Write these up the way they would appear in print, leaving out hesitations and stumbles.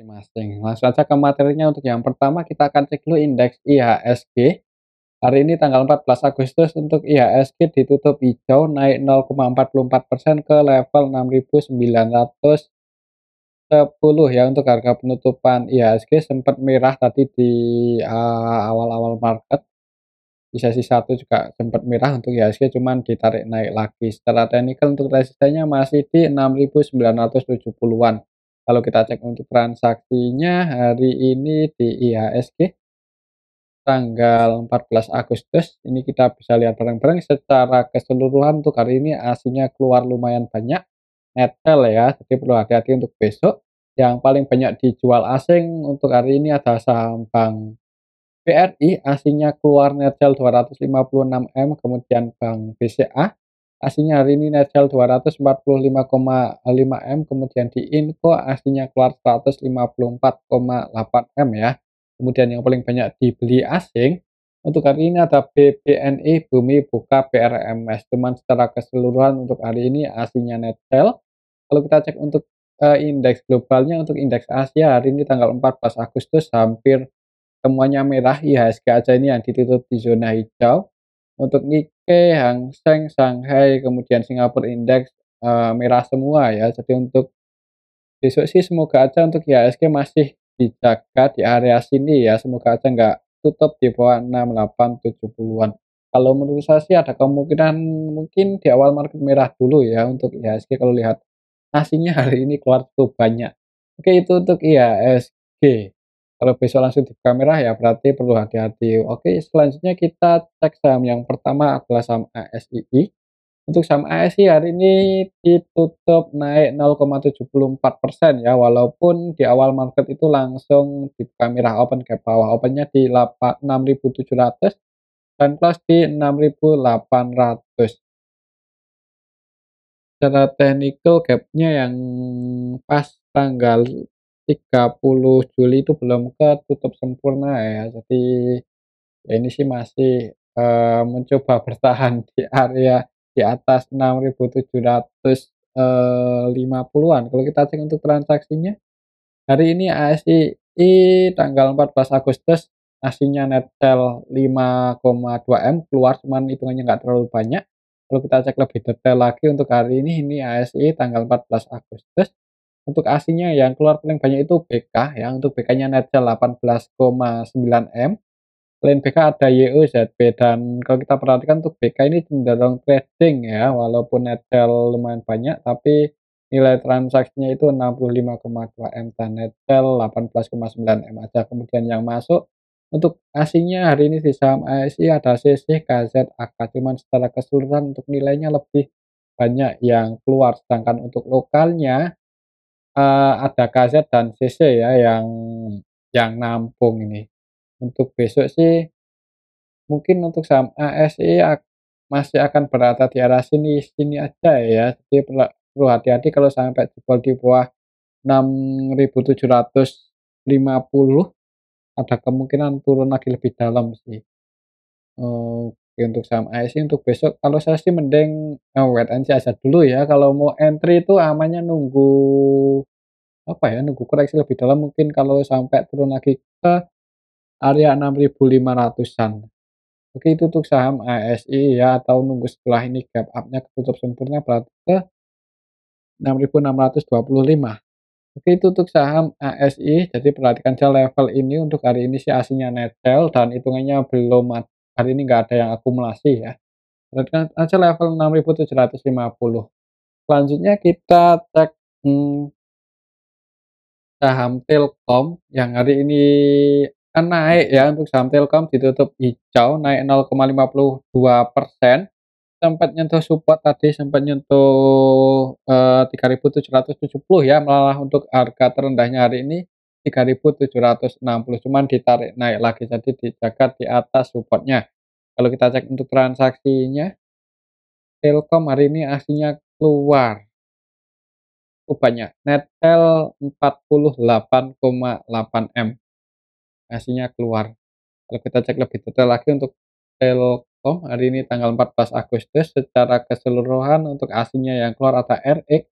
masing-masing. Langsung aja ke materinya. Untuk yang pertama kita akan cek dulu indeks IHSG. Hari ini tanggal 14 Agustus untuk IHSG ditutup hijau naik 0,44% ke level 6.910 ya. Untuk harga penutupan IHSG sempat merah tadi di awal-awal market. Di sesi 1 juga sempat merah untuk IHSG, cuman ditarik naik lagi. Secara teknikal untuk resistennya masih di 6.970-an. Kalau kita cek untuk transaksinya hari ini di IHSG tanggal 14 Agustus, ini kita bisa lihat bareng-bareng secara keseluruhan untuk hari ini aslinya keluar lumayan banyak, net sell ya, jadi perlu hati-hati untuk besok. Yang paling banyak dijual asing untuk hari ini ada saham Bank BRI, aslinya keluar net sell 256 M, kemudian Bank BCA, aslinya hari ini net sell 245,5 M, kemudian di Inco aslinya keluar 154,8 M ya. Kemudian yang paling banyak dibeli asing untuk hari ini ada BBNI, Bumi Buka, PRMS. Cuman secara keseluruhan untuk hari ini aslinya net sell. Kalau kita cek untuk indeks globalnya, untuk indeks Asia hari ini tanggal 14 Agustus hampir semuanya merah. IHSG aja ini yang ditutup di zona hijau. Untuk Nikkei, Hang Seng, Shanghai, kemudian Singapore Index merah semua ya. Jadi untuk besok sih semoga aja untuk IHSG masih dijaga di area sini ya. Semoga aja nggak tutup di bawah 6870-an. Kalau menurut saya sih ada kemungkinan mungkin di awal market merah dulu ya untuk IHSG kalau lihat nasinya hari ini keluar cukup banyak. Oke, itu untuk IHSG. Kalau besok langsung dibuka merah ya berarti perlu hati-hati. Oke, selanjutnya kita cek saham yang pertama adalah saham ASII. Untuk saham ASI hari ini ditutup naik 0,74% ya, walaupun di awal market itu langsung dibuka merah, open ke bawah, opennya di 6.700 dan close di 6.800. Secara technical gapnya yang pas tanggal 30 Juli itu belum ketutup sempurna ya, jadi ya ini sih masih mencoba bertahan di area di atas 6.750-an. Kalau kita cek untuk transaksinya, hari ini ASII tanggal 14 Agustus aslinya net sell 5,2 M keluar, cuman hitungannya nggak terlalu banyak. Kalau kita cek lebih detail lagi untuk hari ini ASII tanggal 14 Agustus, untuk aslinya yang keluar paling banyak itu BK ya, untuk BK-nya net sell 18,9 M. Selain BK ada YOZB, dan kalau kita perhatikan untuk BK ini cenderung trading ya, walaupun net sell lumayan banyak tapi nilai transaksinya itu 65,2 M dan net sell 18,9 M aja. Kemudian yang masuk untuk asingnya hari ini di saham ASI ada CC, KZ, AK, cuman secara keseluruhan untuk nilainya lebih banyak yang keluar, sedangkan untuk lokalnya ada KZ dan CC ya yang nampung ini. Untuk besok sih mungkin untuk saham ASI masih akan berada di arah sini sini aja ya. Jadi perlu hati-hati kalau sampai jebol di bawah 6.750, ada kemungkinan turun lagi lebih dalam sih. Oke, untuk saham ASI untuk besok kalau saya sih mending wait and see aja dulu ya. Kalau mau entry itu amannya nunggu apa ya, nunggu koreksi lebih dalam, mungkin kalau sampai turun lagi ke area 6.500-an. Oke, itu untuk saham ASI ya, atau nunggu setelah ini gap up-nya ketutup sempurna berarti ke 6.625. Oke, itu untuk saham ASI, jadi perhatikan aja level ini untuk hari ini sih aslinya net sell dan hitungannya belum hari ini nggak ada yang akumulasi ya. Perhatikan aja level 6.750. Selanjutnya kita cek saham Telkom yang hari ini kan naik ya. Untuk saham Telkom ditutup hijau naik 0,52%, sempat nyentuh support tadi, sempat nyentuh 3.770 ya, malah untuk harga terendahnya hari ini 3.760, cuman ditarik naik lagi, jadi dijaga di atas supportnya. Kalau kita cek untuk transaksinya, Telkom hari ini aslinya keluar cukup banyak, net sell 48,8 M aslinya keluar. Kalau kita cek lebih detail lagi untuk Telkom hari ini tanggal 14 Agustus secara keseluruhan untuk aslinya yang keluar ada RX,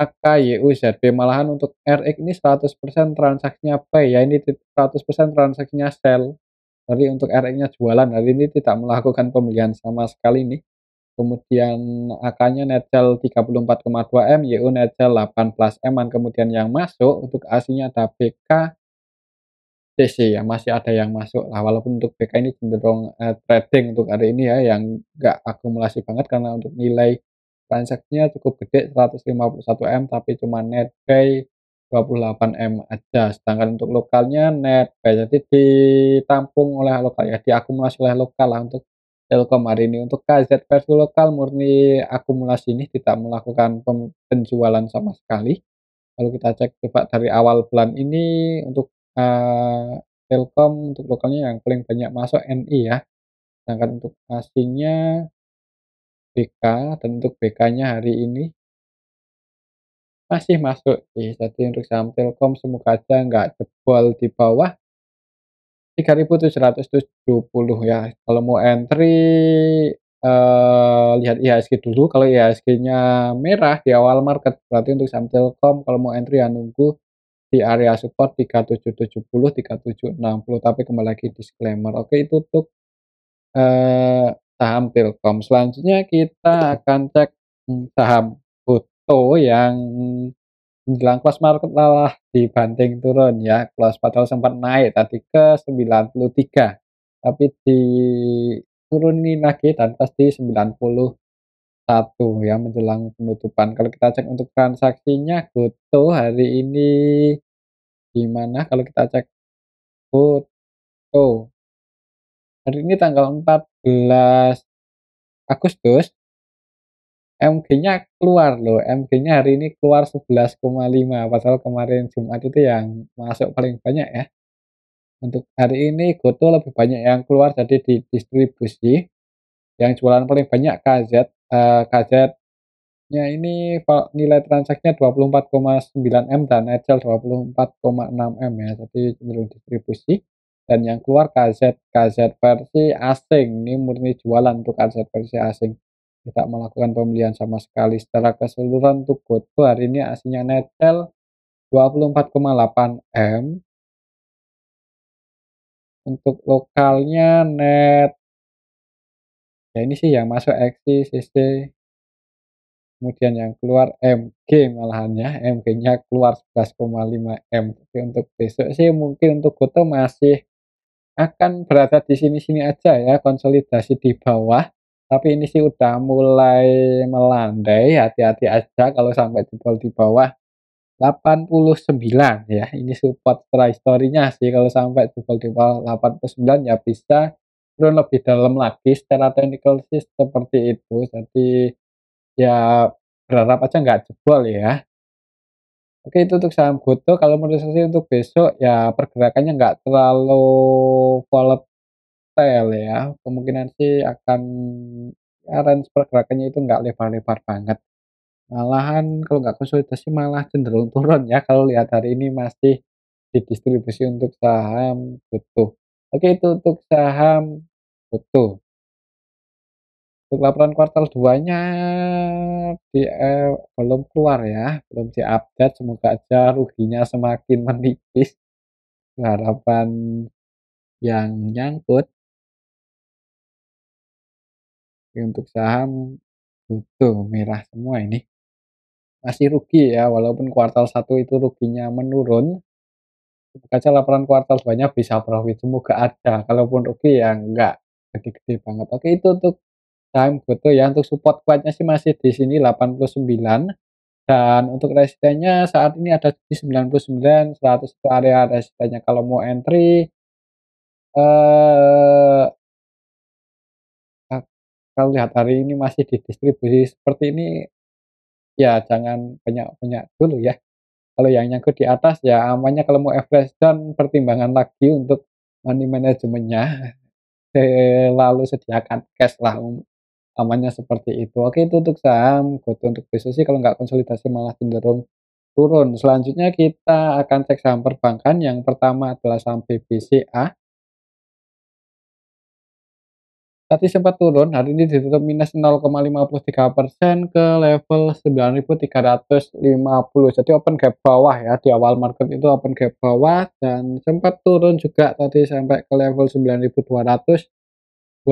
AKYUZB, malahan untuk RX ini 100% transaksinya buy ya, ini 100% transaksinya sell. Jadi untuk RX-nya jualan, hari ini tidak melakukan pembelian sama sekali nih. Kemudian AK-nya net sell 34,2 M, YU net sell 18 M-an. Kemudian yang masuk untuk AC-nya ada BK, TC ya, masih ada yang masuk lah, walaupun untuk BK ini cenderung, trading untuk hari ini ya, yang nggak akumulasi banget karena untuk nilai transaksinya cukup gede 151 M, tapi cuma net buy 28 M aja. Sedangkan untuk lokalnya net buy, jadi ditampung oleh lokal ya, diakumulasi oleh lokal lah untuk Telkom hari ini. Untuk KZ versi lokal murni akumulasi ini tidak melakukan penjualan sama sekali. Kalau kita cek coba dari awal bulan ini untuk, Telkom untuk lokalnya yang paling banyak masuk NI ya, sedangkan untuk asingnya BK, dan untuk BK-nya hari ini masih masuk sih. Jadi untuk saham Telkom semoga aja nggak jebol di bawah 3.770 ya. Kalau mau entry, lihat IHSG dulu, kalau IHSG-nya merah di awal market berarti untuk saham Telkom kalau mau entry ya nunggu di area support 3770, 3760, tapi kembali lagi disclaimer. Oke, itu untuk, saham Telkom. Selanjutnya kita akan cek, saham Gotoh yang menjelang close market malah dibanting turun ya, close padahal sempat naik tadi ke 93, tapi diturunin lagi dan pas di 91 ya menjelang penutupan. Kalau kita cek untuk transaksinya Gotoh hari ini gimana, kalau kita cek foto, hari ini tanggal 14 Agustus, MG-nya keluar loh, MG-nya hari ini keluar 11,5, padahal kemarin Jumat itu yang masuk paling banyak ya. Untuk hari ini Gotoh lebih banyak yang keluar jadi didistribusi, yang jualan paling banyak KZ, KZ nya ini nilai transaksinya 24,9 M dan Ecel 24,6 M ya, jadi cenderung distribusi. Dan yang keluar KZ versi asing, ini murni jualan untuk KZ versi asing, tidak melakukan pembelian sama sekali. Secara keseluruhan untuk Gotoh hari ini aslinya Netel 24,8 M, untuk lokalnya net, ya ini sih yang masuk XI, CC, kemudian yang keluar MG malahan ya, MG-nya keluar 11,5 M. Tapi untuk besok sih mungkin untuk Gotoh masih akan berada di sini-sini aja ya, konsolidasi di bawah. Tapi ini sih udah mulai melandai, hati-hati aja kalau sampai jebol di bawah 89 ya. Ini support historinya sih, kalau sampai jebol di bawah 89 ya bisa turun lebih dalam lagi, secara teknikal sih seperti itu. Jadi ya berharap aja nggak jebol ya. Oke, itu untuk saham Gotoh. Kalau menurut saya sih untuk besok ya pergerakannya nggak terlalu volatile ya. Kemungkinan sih akan ya range pergerakannya itu nggak lebar-lebar banget. Malahan kalau nggak konsolidasi malah cenderung turun ya kalau lihat hari ini masih didistribusi untuk saham Gotoh. Oke, itu untuk saham Gotoh. Untuk laporan kuartal 2-nya belum keluar ya, belum di-update, semoga aja ruginya semakin menipis, itu harapan yang nyangkut. Untuk saham Gotoh merah semua ini, masih rugi ya walaupun kuartal 1 itu ruginya menurun, semoga aja laporan kuartal 2-nya bisa profit, semoga ada, kalaupun rugi ya enggak gede-gede banget. Oke, itu untuk saham Gotoh ya, untuk support kuatnya sih masih di sini 89. Dan untuk resistennya saat ini ada di 99, 100 itu area resistennya. Kalau mau entry, eee, ak kalau lihat hari ini masih didistribusi seperti ini, ya jangan banyak-banyak dulu ya. Kalau yang nyangkut di atas ya amannya kalau mau average down pertimbangan lagi untuk money management-nya, lalu sediakan cash lah, amannya seperti itu. Oke, itu untuk saham Gotoh. Untuk besok sih kalau nggak konsolidasi malah cenderung turun. Selanjutnya kita akan cek saham perbankan, yang pertama adalah saham BBCA. Tadi sempat turun, hari ini ditutup minus 0,53% ke level 9.350. Jadi open gap bawah ya, di awal market itu open gap bawah dan sempat turun juga tadi sampai ke level 9.225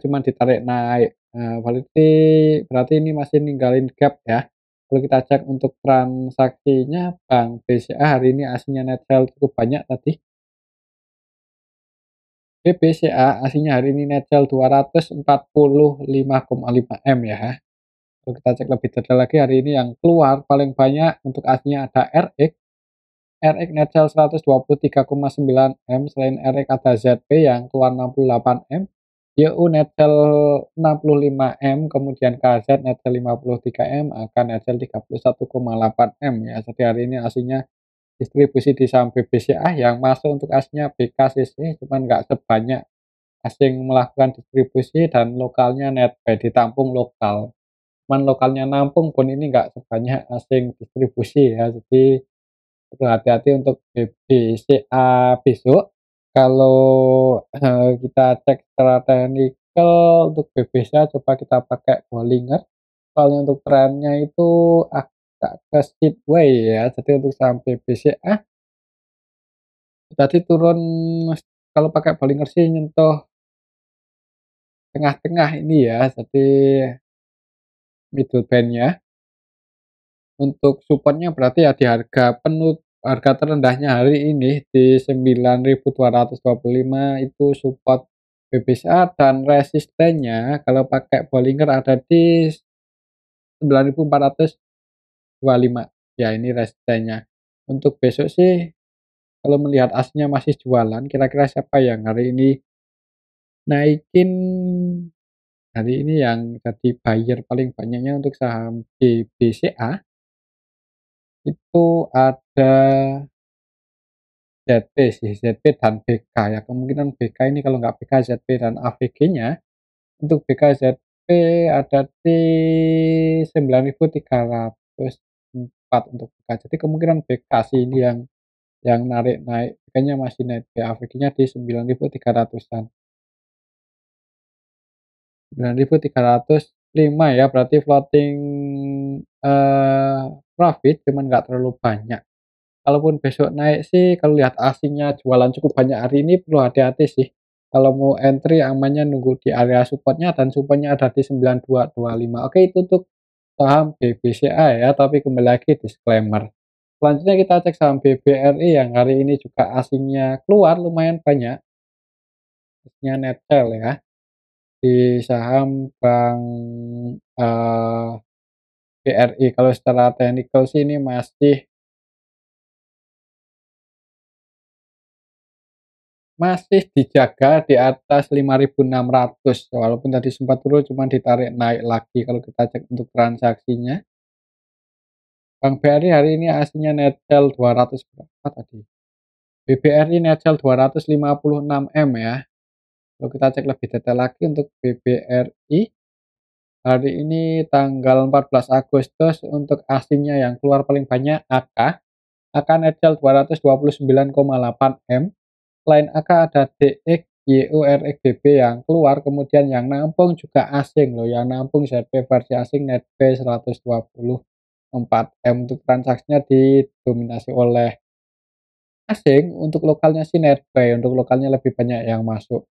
cuman ditarik naik. Nah, berarti ini masih ninggalin gap ya. Kalau kita cek untuk transaksinya, Bank BCA hari ini aslinya net sell cukup banyak tadi. BBCA aslinya hari ini net sell 245,5 M ya. Kalau kita cek lebih detail lagi hari ini yang keluar paling banyak untuk aslinya ada RX. RX net sell 123,9 M, selain RX ada ZP yang keluar 68 M, YU net sell 65 M, kemudian KZ net sell 53 M, AK net sell 31,8 M ya. Jadi hari ini aslinya distribusi di saham BBCA yang masuk untuk aslinya BKCC cuman nggak sebanyak asing melakukan distribusi dan lokalnya netbuy ditampung lokal. Cuman lokalnya nampung pun ini nggak sebanyak asing distribusi ya. Jadi perlu hati-hati untuk BBCA besok. Kalau kita cek secara teknikal untuk BBCA coba kita pakai Bollinger. Soalnya untuk trennya itu agak ke sideway ya. Jadi untuk saham BBCA tadi turun kalau pakai Bollinger sih nyentuh tengah-tengah ini ya. Jadi middle band-nya. Untuk supportnya berarti ya di harga terendahnya hari ini di 9.225 itu support BBCA dan resistennya kalau pakai Bollinger ada di 9.425. Ya ini resistennya. Untuk besok sih kalau melihat asnya masih jualan, kira-kira siapa yang hari ini naikin, hari ini yang jadi buyer paling banyaknya untuk saham BBCA itu ada ZP sih, ZP dan BK ya, kemungkinan BK ini kalau nggak BK, ZP dan AVG-nya, untuk BK, ZP ada di 9.304 untuk BK, jadi kemungkinan BK sih ini yang narik naik, BK-nya masih naik, AVG-nya di 9.300-an, 9.305 ya, berarti floating profit cuman nggak terlalu banyak. Kalaupun besok naik sih, kalau lihat asingnya jualan cukup banyak hari ini perlu hati-hati sih. Kalau mau entry amannya nunggu di area supportnya dan supportnya ada di 9225. Oke itu untuk saham BBCA ya, tapi kembali lagi disclaimer. Selanjutnya kita cek saham BBRI yang hari ini juga asingnya keluar lumayan banyak. Asingnya net sell ya. Di saham Bank BRI kalau secara teknikal sih ini masih dijaga di atas 5.600 walaupun tadi sempat turun cuma ditarik naik lagi kalau kita cek untuk transaksinya. Bank BRI hari ini aslinya net sell 200 berapa tadi? BBRI net sell 256 M ya. Kalau kita cek lebih detail lagi untuk BBRI hari ini tanggal 14 Agustus untuk aslinya yang keluar paling banyak AK. AK net sell 229,8 M. Selain AK ada DX, YU, RXBB yang keluar, kemudian yang nampung juga asing loh, yang nampung ZP versi asing netbuy 124 M, untuk transaksinya didominasi oleh asing, untuk lokalnya sih netbuy, untuk lokalnya lebih banyak yang masuk,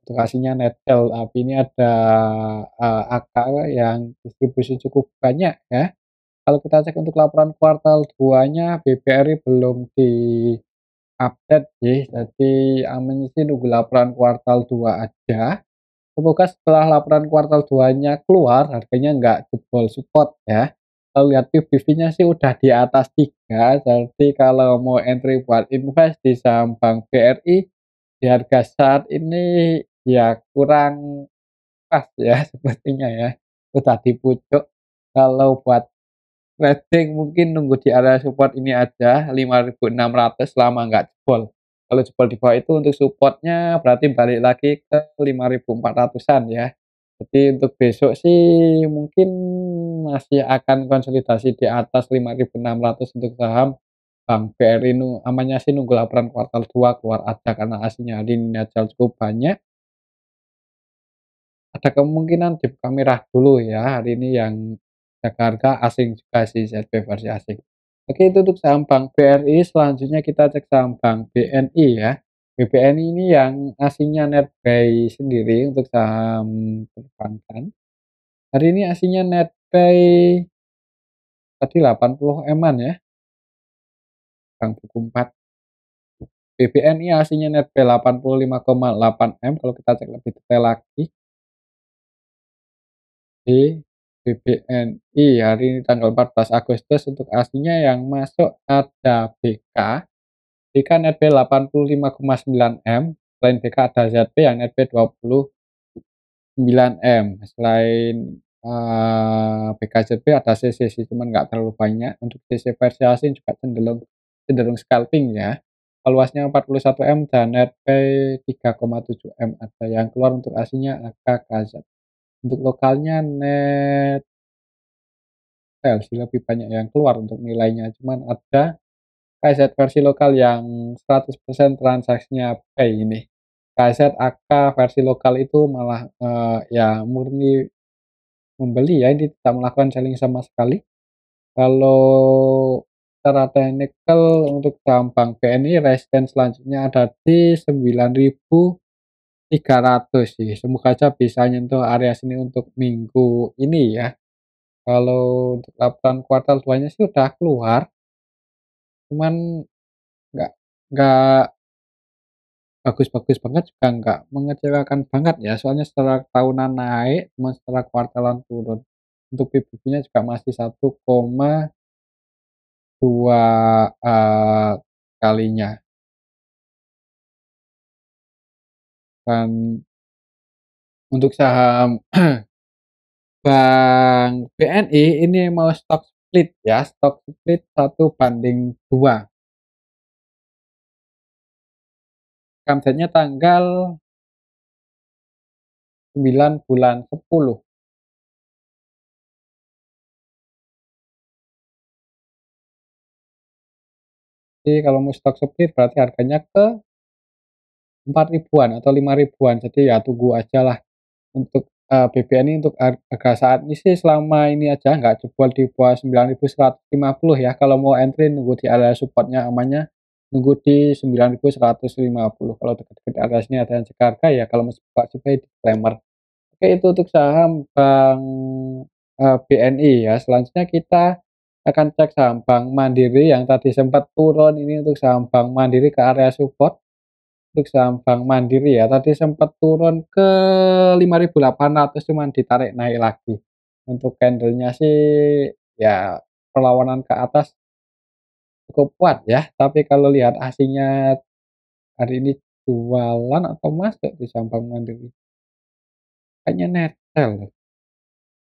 untuk asingnya nettel, tapi ini ada AK yang distribusi cukup banyak ya. Kalau kita cek untuk laporan kuartal 2-nya BBRI belum di update sih, jadi amannya sih nunggu laporan kuartal 2 aja. Semoga setelah laporan kuartal 2-nya keluar, harganya nggak jebol support ya. Kalau lihat PBV-nya sih udah di atas 3, jadi kalau mau entry buat invest di saham Bank BRI, di harga saat ini ya kurang pas ya sepertinya ya. Udah di pucuk, kalau buat trading mungkin nunggu di area support ini aja 5.600 selama nggak jebol. Kalau jebol di bawah itu untuk supportnya berarti balik lagi ke 5.400-an ya. Jadi untuk besok sih mungkin masih akan konsolidasi di atas 5.600 untuk saham Bank BRI. Amannya sih nunggu laporan kuartal 2 keluar aja karena aslinya hari ini cukup banyak. Ada kemungkinan dibuka merah dulu ya hari ini yang jaga harga asing juga sih ZB versi asing. Oke itu untuk saham Bank BRI, selanjutnya kita cek saham Bank BNI ya. BBNI ini yang aslinya netbuy sendiri untuk saham perbankan. Hari ini aslinya netbuy tadi 80 M-an ya, Bank Buku 4. BBNI aslinya netbuy 85,8 M kalau kita cek lebih detail lagi. Di BBNI hari ini tanggal 14 Agustus untuk aslinya yang masuk ada BK, BK netbuy 85,9 M, selain BK ada ZB yang netbuy 29 M. Selain BKZB ada CC sih, cuman nggak terlalu banyak. Untuk CC versi asing juga cenderung cenderung scalping ya. Valuasinya 41 M dan netbuy 3,7 M. Ada yang keluar untuk aslinya AKKZ. Untuk lokalnya net sih lebih banyak yang keluar untuk nilainya, cuman ada KZ versi lokal yang 100% transaksinya pay ini. KZ AK versi lokal itu malah, ya murni membeli ya, ini tidak melakukan selling sama sekali. Kalau secara teknikal untuk saham Bank BNI resistance selanjutnya ada di 9.300 sih, semoga aja bisa nyentuh area sini untuk minggu ini ya. Kalau untuk laporan kuartal 2-nya sih udah keluar, cuman nggak nggak bagus-bagus banget juga nggak mengecewakan banget ya, soalnya secara tahunan naik, cuman secara kuartalan turun. Untuk PBB-nya juga masih 1,2 kalinya. Dan untuk saham Bank BNI ini mau stock split ya, stock split 1:2. Comeback-nya tanggal 9 bulan 10. Jadi kalau mau stock split berarti harganya ke 4 ribuan atau 5 ribuan. Jadi ya tunggu aja lah untuk, BBN ini untuk harga saat ini sih selama ini aja nggak jebol di bawah 9.150 ya. Kalau mau entry nunggu di area support-nya amannya nunggu di 9.150. Kalau dekat-dekat area sini ada yang cek harga ya kalau masih buka juga di disclaimer. Oke itu untuk saham Bank, BNI ya. Selanjutnya kita akan cek saham Bank Mandiri yang tadi sempat turun ini untuk saham Bank Mandiri ke area support. Untuk saham Bank Mandiri ya, tadi sempat turun ke 5.800 cuman ditarik naik lagi. Untuk candlenya sih ya perlawanan ke atas cukup kuat ya, tapi kalau lihat aslinya hari ini jualan atau masuk di saham Bank Mandiri? Kayaknya netel deh,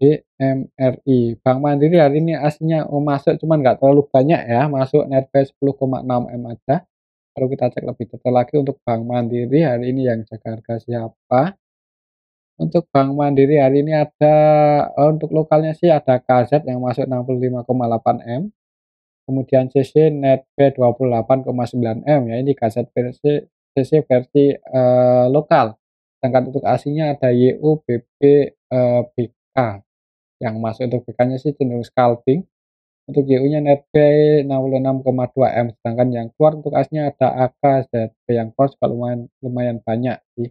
BMRI. Bank Mandiri hari ini aslinya masuk cuman nggak terlalu banyak ya, masuk netbuy 10,6 M aja. Kalau kita cek lebih detail lagi untuk Bank Mandiri hari ini yang jaga harga siapa? Untuk Bank Mandiri hari ini ada, untuk lokalnya sih ada KZ yang masuk 65,8 M, kemudian CC netbuy 28,9 M ya, ini KZ versi CC versi, lokal. Sedangkan untuk aslinya ada YU, BB, BK. Yang masuk untuk BK-nya sih cenderung scalping, untuk YU-nya netbuy 66,2 M, sedangkan yang keluar untuk aslinya ada AK, ZB, yang keluar juga lumayan lumayan banyak sih.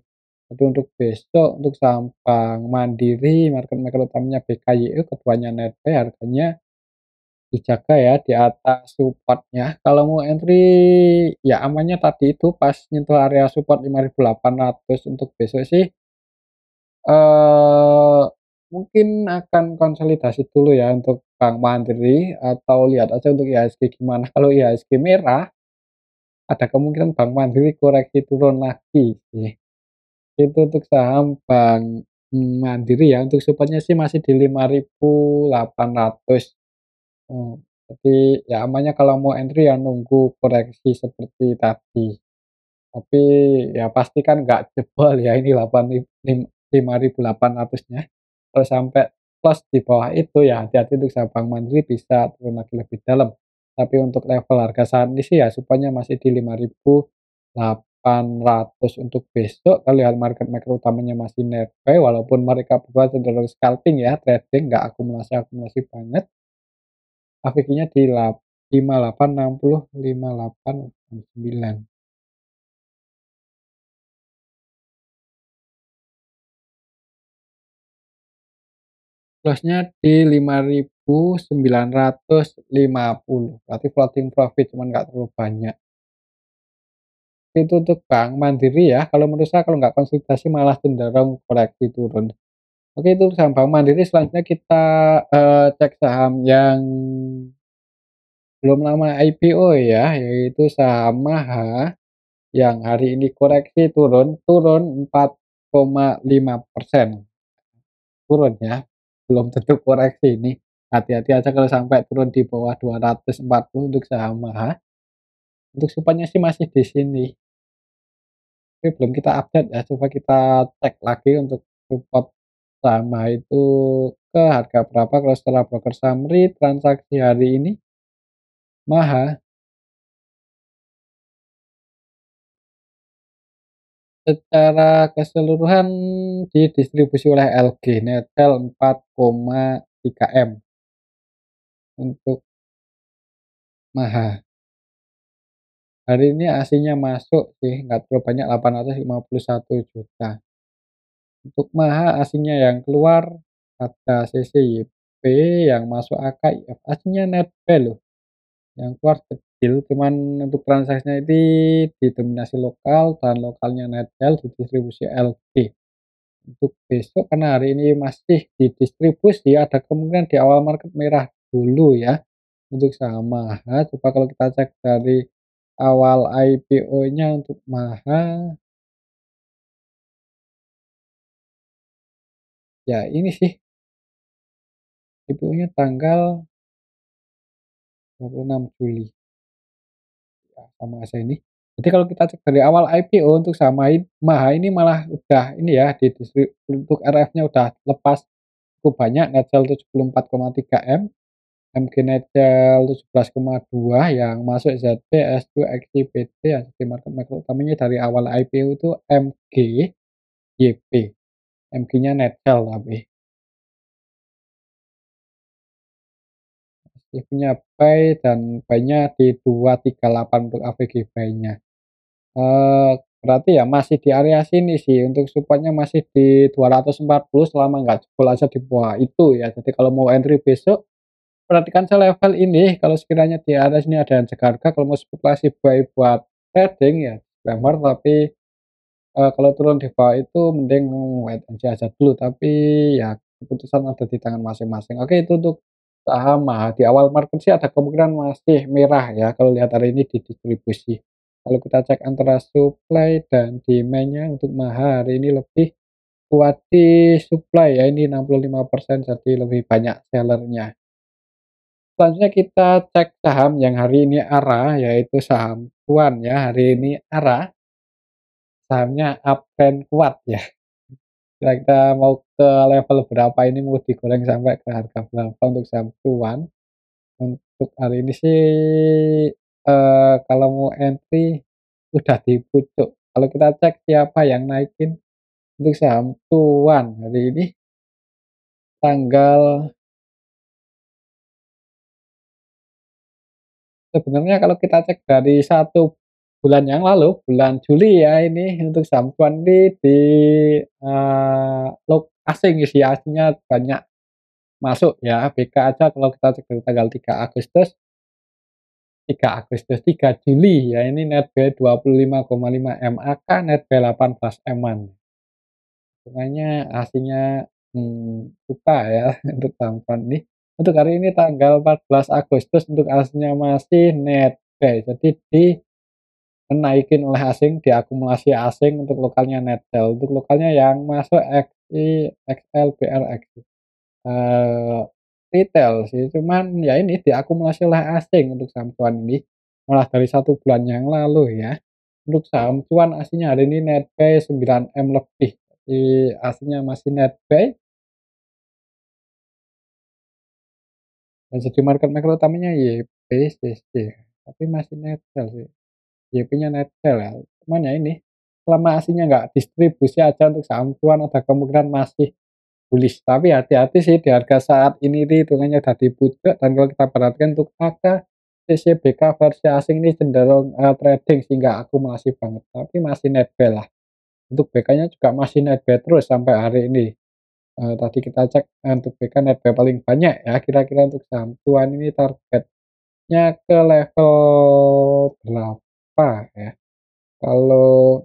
Tapi untuk besok untuk saham Bank Mandiri market maker utamanya BKYU keduanya netbuy harganya dijaga ya di atas support-nya. Kalau mau entry ya amannya tadi itu pas nyentuh area support 5.800 untuk besok sih Eee, mungkin akan konsolidasi dulu ya untuk Bank Mandiri atau lihat aja untuk IHSG gimana. Kalau IHSG merah, ada kemungkinan Bank Mandiri koreksi turun lagi sih. Itu untuk saham Bank, Mandiri ya, untuk support sih masih di 5.800. Mmm, tapi ya amannya kalau mau entry ya nunggu koreksi seperti tadi. Tapi ya pastikan nggak jebol ya ini 5.800-nya. Kalau sampai close di bawah itu ya hati-hati untuk saham Bank Mandiri bisa turun lagi lebih dalam. Tapi untuk level harga saat ini sih ya supaya masih di 5.800. 800 untuk besok kalau lihat market makro utamanya masih net buy walaupun mereka berdua cenderung scalping ya, trading nggak akumulasi-akumulasi banget. AVG-nya di 5860, 5869. Loss-nya di 5.950, berarti floating profit cuman nggak terlalu banyak. Itu untuk Bank Mandiri ya, kalau menurut saya kalau nggak konsolidasi malah cenderung koreksi turun. Oke itu saham Bank Mandiri, selanjutnya kita, cek saham yang belum lama IPO ya, yaitu saham MAHA yang hari ini koreksi turun, turun 4,5%. Turun ya, belum tentu koreksi ini. Hati-hati aja kalau sampai turun di bawah 240 untuk saham MAHA. Untuk supportnya sih masih di sini. Tapi belum kita update ya, coba kita cek lagi untuk support saham MAHA itu ke harga berapa kalau setelah broker summary transaksi hari ini. MAHA secara keseluruhan didistribusi oleh LG netel 4,3 M untuk MAHA. Hari ini aslinya masuk sih, nggak terlalu banyak 851 juta. Untuk MAHA aslinya yang keluar ada CCYP, yang masuk AKIF, aslinya net buy loh, yang keluar kecil, cuman untuk transaksinya ini didominasi lokal dan lokalnya net sell didistribusi LG. Untuk besok karena hari ini masih didistribusi, ada kemungkinan di awal market merah dulu ya untuk saham MAHA. Coba kalau kita cek dari awal IPO-nya untuk MAHA, ya ini sih IPO-nya tanggal 26 Juli ya, sama aja ini. Jadi kalau kita cek dari awal IPO untuk saham MAHA ini malah udah ini ya untuk RF-nya udah lepas cukup banyak, net sell 74,3 M, MG Netgel 17,2, yang masuk ZP, S2, XIPT, ya di market makro utamanya dari awal IPO itu MG, YP, MG-nya Netgel tapi SIP-nya buy dan buy-nya di 238 untuk AVG buy-nya. Berarti ya masih di area sini sih, untuk support-nya masih di 240 selama nggak jebol aja di bawah itu ya. Jadi kalau mau entry besok perhatikan selevel ini, kalau sekiranya di area sini ada yang jaga harga, kalau mau spekulasi buy buat trading ya lemar, tapi kalau turun di bawah itu mending wait and see aja dulu, tapi ya keputusan ada di tangan masing-masing. Oke itu untuk saham di awal market sih ada kemungkinan masih merah ya kalau lihat hari ini di distribusi. Kalau kita cek antara supply dan demand-nya untuk MAHA hari ini lebih kuat di supply ya, ini 65% jadi lebih banyak sellernya. Selanjutnya kita cek saham yang hari ini ARA, yaitu saham cuan ya, hari ini ARA, sahamnya uptrend kuat ya. Kira-kira mau ke level berapa ini, mau digoreng sampai ke harga berapa untuk saham cuan. Untuk hari ini sih, kalau mau entry udah di pucuk. Kalau kita cek siapa yang naikin untuk saham cuan hari ini tanggal. Sebenarnya kalau kita cek dari 1 bulan yang lalu, bulan Juli ya ini untuk saham cuan ini di, asing isi aslinya banyak masuk ya, BK aja kalau kita cek dari tanggal 3 Agustus, 3 Juli ya ini net buy 25,5 M, AK net buy 18 M-an. Hitungannya aslinya, suka ya untuk saham cuan ini. Untuk hari ini tanggal 14 Agustus untuk aslinya masih net buy, jadi dinaikin oleh asing, diakumulasi asing, untuk lokalnya net sell, untuk lokalnya yang masuk XI, XL, BR, XI, eee, retail sih, cuman ya ini diakumulasi oleh asing untuk saham cuan ini, malah dari 1 bulan yang lalu ya. Untuk saham cuan aslinya hari ini net buy 9 M lebih, jadi aslinya masih net buy dan jadi market maker utamanya YBCC, tapi masih net sell sih. YP-nya net sell ya. Cuman ya ini, selama aslinya nggak distribusi aja untuk saham cuan ada kemungkinan masih bullish. Tapi hati-hati sih di harga saat ini nih hitungannya udah di pucuk dan kalau kita perhatikan untuk AK, CCBK versi asing ini cenderung trading sehingga akumulasi banget. Tapi masih net buy lah. Untuk BK-nya juga masih net buy terus sampai hari ini. Tadi kita cek untuk BK net buy paling banyak ya kira-kira untuk saham cuan ini targetnya ke level berapa ya? Kalau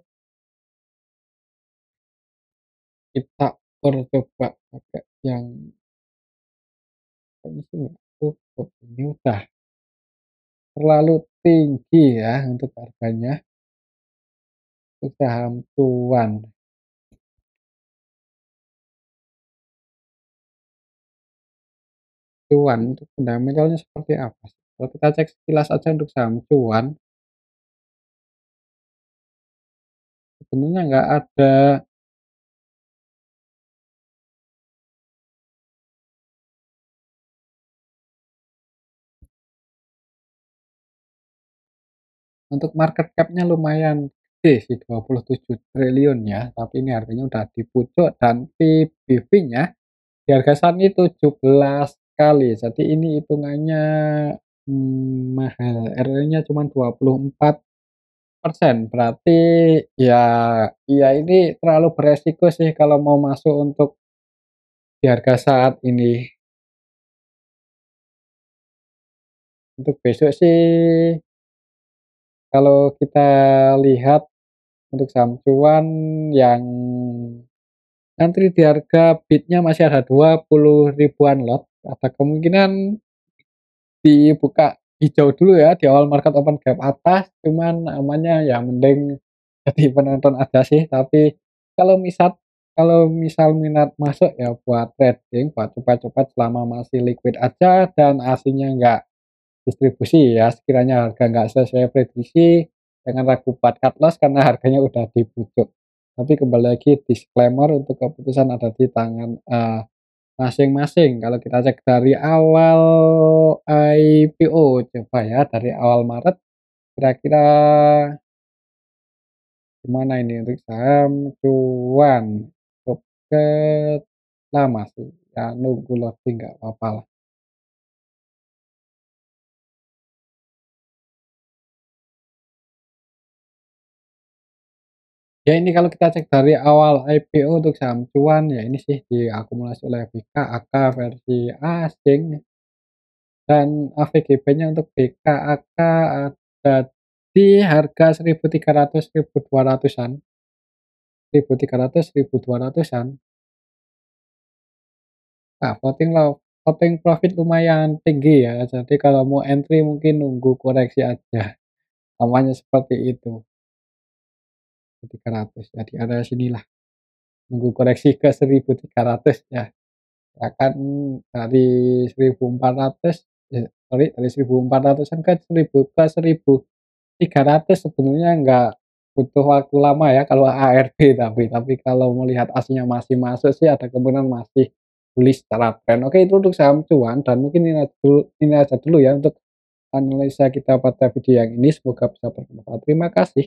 kita coba pakai yang ini sih nggak cukup, ini udah terlalu tinggi ya untuk harganya untuk saham cuan. Cuan untuk fundamentalnya seperti apa sih? Kalau kita cek sekilas aja untuk saham cuan, sebenarnya nggak ada. Untuk market cap-nya lumayan gede sih 27 triliun ya, tapi ini harganya udah di pucuk dan PBV-nya di harga saat ini 17 kali. Jadi ini hitungannya mahal. ROE-nya cuma 24%. Berarti ya ya ini terlalu beresiko sih kalau mau masuk untuk di harga saat ini. Untuk besok sih kalau kita lihat untuk saham cuan yang nanti di harga bidnya masih ada 20 ribuan lot, ada kemungkinan dibuka hijau dulu ya di awal market open gap atas, cuman amannya ya mending jadi penonton aja sih. Tapi kalau misal minat masuk ya buat trading, buat cepat-cepat selama masih liquid aja dan aslinya nggak distribusi ya, sekiranya harga nggak sesuai prediksi, jangan ragu buat cut loss karena harganya udah di pucuk. Tapi kembali lagi disclaimer untuk keputusan ada di tangan masing-masing. Kalau kita cek dari awal IPO, coba ya dari awal Maret, kira-kira gimana ini untuk saham cuan? Cukup lama sih, ya nunggu loading nggak apa-apa lah. Ya ini kalau kita cek dari awal IPO untuk saham cuan, ya ini sih diakumulasi oleh BKAK versi asing dan AVGB-nya untuk BKAK ada di harga 1.300, 1.200-an, 1.300, 1.200-an. Nah, floating profit lumayan tinggi ya. Jadi kalau mau entry mungkin nunggu koreksi aja. Namanya seperti itu. 1.300 ya di area sinilah. Nunggu koreksi ke 1.300 ya. Akan dari 1.400 sorry dari 1.400-an ke 1.300 sebenarnya nggak butuh waktu lama ya kalau ARB, tapi kalau melihat aslinya masih masuk sih ada kemungkinan masih bullish secara tren. Oke, itu untuk saham cuan dan mungkin ini aja dulu ya untuk analisa kita pada video yang ini, semoga bisa bermanfaat. Terima kasih.